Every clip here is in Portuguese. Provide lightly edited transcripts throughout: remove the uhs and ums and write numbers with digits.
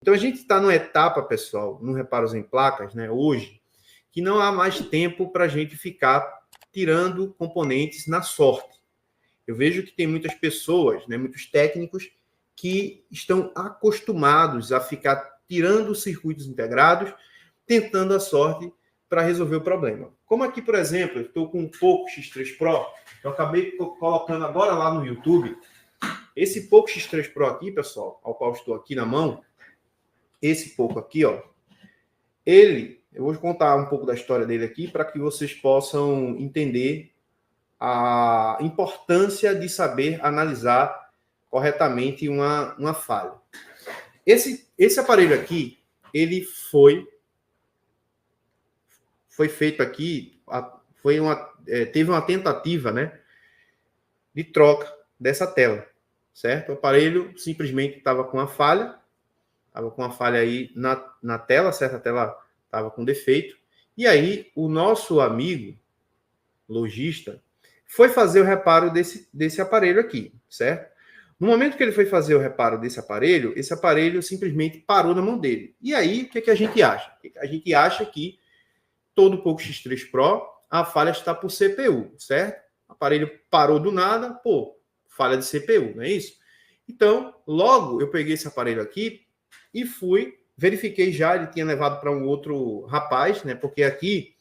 Então, a gente está numa etapa, pessoal, no Reparos em Placas, né, hoje, que não há mais tempo para a gente ficar tirando componentes na sorte. Eu vejo que tem muitas pessoas, né, muitos técnicos, que estão acostumados a ficar tirando circuitos integrados, tentando a sorte para resolver o problema. Como aqui, por exemplo, eu estou com um Poco X3 Pro, eu acabei colocando agora lá no YouTube. Esse Poco X3 Pro aqui, pessoal, ao qual estou aqui na mão, esse Poco aqui, ó, eu vou contar um pouco da história dele aqui para que vocês possam entender a importância de saber analisar corretamente uma falha. Esse aparelho aqui, ele foi feito aqui, teve uma tentativa, né, de troca dessa tela, certo? O aparelho simplesmente estava com uma falha, aí na tela, certo? A tela estava com defeito. E aí, o nosso amigo lojista foi fazer o reparo desse aparelho aqui, certo? No momento que ele foi fazer o reparo desse aparelho, esse aparelho simplesmente parou na mão dele. E aí, o que a gente acha? A gente acha que todo Poco X3 Pro, a falha está por CPU, certo? O aparelho parou do nada, falha de CPU, não é isso? Então, logo eu peguei esse aparelho aqui e verifiquei já, ele tinha levado para um outro rapaz, né? Porque aqui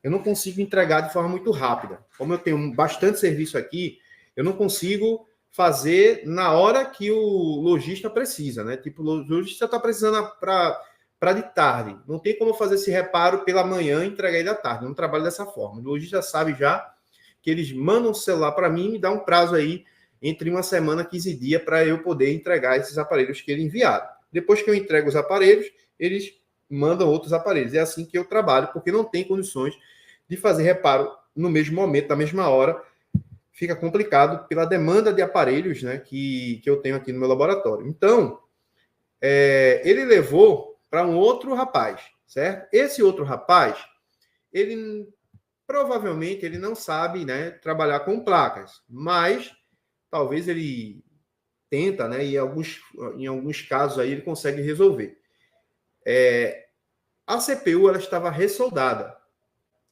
eu não consigo entregar de forma muito rápida. Como eu tenho bastante serviço aqui, eu não consigo fazer na hora que o lojista precisa, né? Tipo, o lojista está precisando para de tarde. Não tem como fazer esse reparo pela manhã e entregar ele à tarde. Eu não trabalho dessa forma. O lojista sabe já que eles mandam o celular para mim e me dá um prazo aí entre uma semana e 15 dias para eu poder entregar esses aparelhos que ele enviaram. Depois que eu entrego os aparelhos, eles mandam outros aparelhos. É assim que eu trabalho, porque não tem condições de fazer reparo no mesmo momento, na mesma hora. Fica complicado pela demanda de aparelhos, né, que eu tenho aqui no meu laboratório. Então, ele levou para um outro rapaz, certo? Esse outro rapaz, ele provavelmente ele não sabe, né, trabalhar com placas, mas talvez ele tenta, né, e em alguns casos aí ele consegue resolver. A CPU ela estava ressoldada,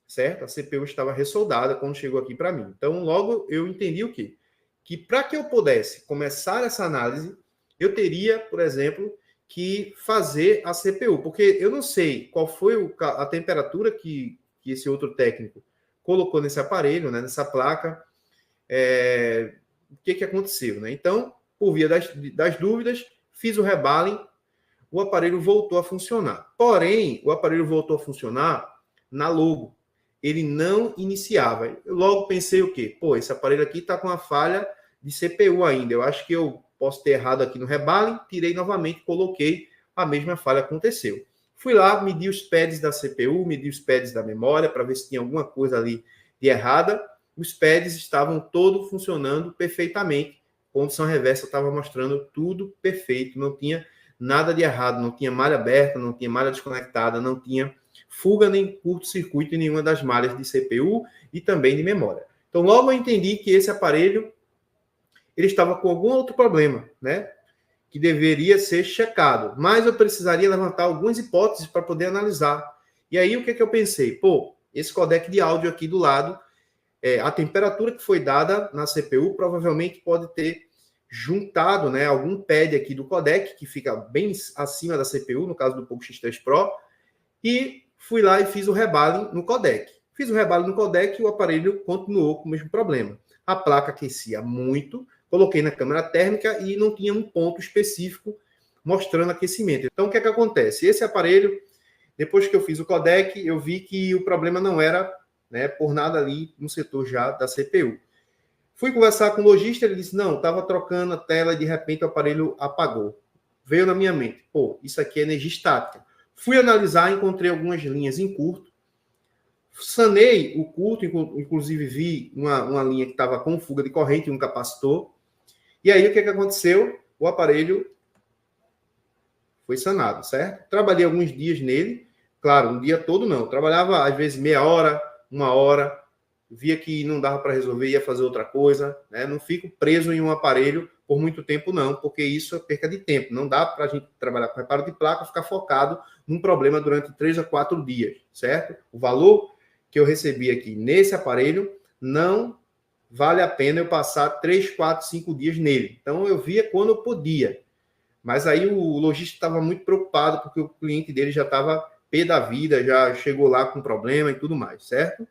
certo? A CPU estava ressoldada quando chegou aqui para mim. Então, logo eu entendi o quê? Que para que eu pudesse começar essa análise, eu teria, por exemplo, que fazer a CPU, porque eu não sei qual foi a temperatura que esse outro técnico colocou nesse aparelho, né, nessa placa, o que aconteceu, né? Então, por via das dúvidas, fiz o rebalem, o aparelho voltou a funcionar. Porém, o aparelho voltou a funcionar na logo. Ele não iniciava. Eu logo pensei o quê? Esse aparelho aqui está com uma falha de CPU ainda. Eu acho que eu posso ter errado aqui no rebalem. Tirei novamente, coloquei, a mesma falha aconteceu. Fui lá, medi os pads da CPU, medi os pads da memória para ver se tinha alguma coisa ali de errada. Os pads estavam todos funcionando perfeitamente. Condição reversa estava mostrando tudo perfeito, não tinha nada de errado, não tinha malha aberta, não tinha malha desconectada, não tinha fuga nem curto-circuito em nenhuma das malhas de CPU e também de memória. Então, logo eu entendi que esse aparelho ele estava com algum outro problema, né? Que deveria ser checado, mas eu precisaria levantar algumas hipóteses para poder analisar. E aí, o que eu pensei? Esse codec de áudio aqui do lado, a temperatura que foi dada na CPU provavelmente pode ter juntado, né, algum pad aqui do codec, que fica bem acima da CPU, no caso do Poco X3 Pro, e fui lá e fiz o rebalem no codec. Fiz o rebalem no codec e o aparelho continuou com o mesmo problema. A placa aquecia muito, coloquei na câmera térmica e não tinha um ponto específico mostrando aquecimento. Então, o que acontece? Esse aparelho, depois que eu fiz o codec, eu vi que o problema não era, né, por nada ali no setor já da CPU. Fui conversar com o lojista, ele disse, não, estava trocando a tela e de repente o aparelho apagou. Veio na minha mente, isso aqui é energia estática. Fui analisar, encontrei algumas linhas em curto, sanei o curto, inclusive vi uma linha que estava com fuga de corrente e um capacitor. E aí, o que aconteceu? O aparelho foi sanado, certo? Trabalhei alguns dias nele, claro, um dia todo não. Trabalhava, às vezes, meia hora, uma hora, via que não dava para resolver, ia fazer outra coisa, né? Não fico preso em um aparelho por muito tempo, não, porque isso é perca de tempo. Não dá para a gente trabalhar com reparo de placa, ficar focado num problema durante 3 a 4 dias, certo? O valor que eu recebi aqui nesse aparelho não vale a pena eu passar 3, 4, 5 dias nele. Então, eu via quando eu podia. Mas aí o lojista estava muito preocupado, porque o cliente dele já estava pé da vida, já chegou lá com problema e tudo mais, certo?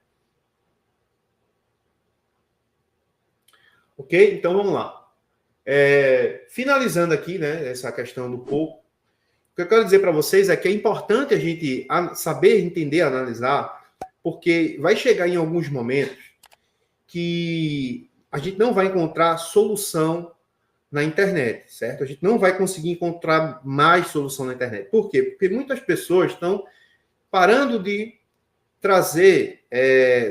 Ok? Então, vamos lá. Finalizando aqui, né, essa questão do pouco, o que eu quero dizer para vocês é que é importante a gente saber entender, analisar, porque vai chegar em alguns momentos que a gente não vai encontrar solução na internet, certo? A gente não vai conseguir encontrar mais solução na internet. Por quê? Porque muitas pessoas estão parando de trazer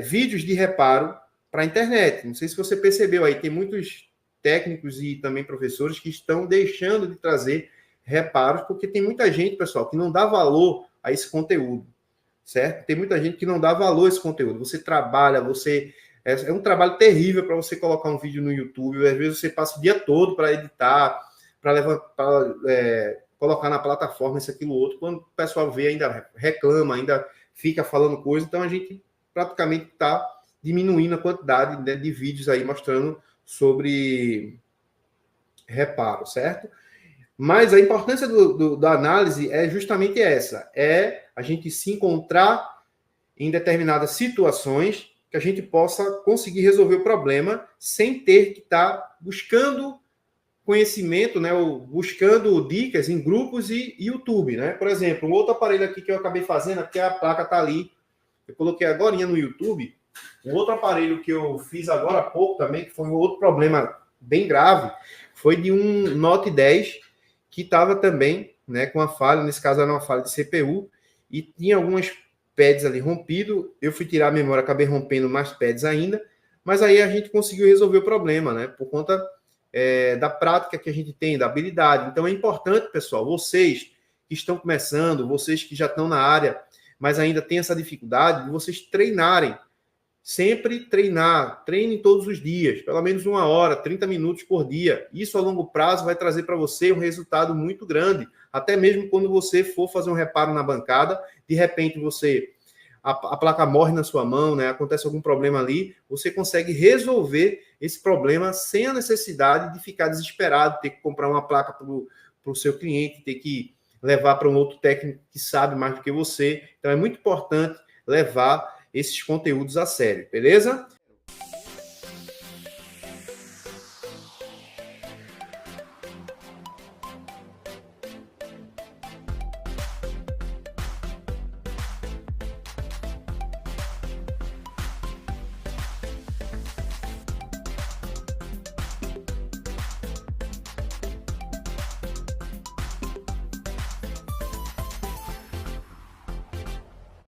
vídeos de reparo para a internet. Não sei se você percebeu aí, tem muitos técnicos e também professores que estão deixando de trazer reparos, porque tem muita gente, pessoal, que não dá valor a esse conteúdo, certo? Tem muita gente que não dá valor a esse conteúdo. Você trabalha, é um trabalho terrível para você colocar um vídeo no YouTube. Às vezes você passa o dia todo para editar, para colocar na plataforma isso, aquilo, outro. Quando o pessoal vê, ainda reclama, ainda fica falando coisa. Então, a gente praticamente está diminuindo a quantidade, né, de vídeos aí mostrando sobre reparo, certo? Mas a importância da análise é justamente essa. É a gente se encontrar em determinadas situações que a gente possa conseguir resolver o problema sem ter que estar buscando conhecimento, né, ou buscando dicas em grupos e YouTube, né? Por exemplo, um outro aparelho aqui que eu acabei fazendo, porque a placa está ali, eu coloquei agora no YouTube, um outro aparelho que eu fiz agora há pouco também, que foi um outro problema bem grave, foi de um Note 10 que estava também, né, com uma falha, nesse caso era uma falha de CPU, e tinha algumas pads ali rompido, eu fui tirar a memória, acabei rompendo mais pads ainda, mas aí a gente conseguiu resolver o problema, né, por conta da prática que a gente tem, da habilidade. Então é importante, pessoal, vocês que estão começando, vocês que já estão na área, mas ainda têm essa dificuldade, de vocês treinarem, sempre treinar, treine todos os dias, pelo menos 1 hora, 30 minutos por dia. Isso a longo prazo vai trazer para você um resultado muito grande, até mesmo quando você for fazer um reparo na bancada, de repente a placa morre na sua mão, né? Acontece algum problema ali, você consegue resolver esse problema sem a necessidade de ficar desesperado, ter que comprar uma placa para o seu cliente, ter que levar para um outro técnico que sabe mais do que você. Então é muito importante levar esses conteúdos a sério, beleza?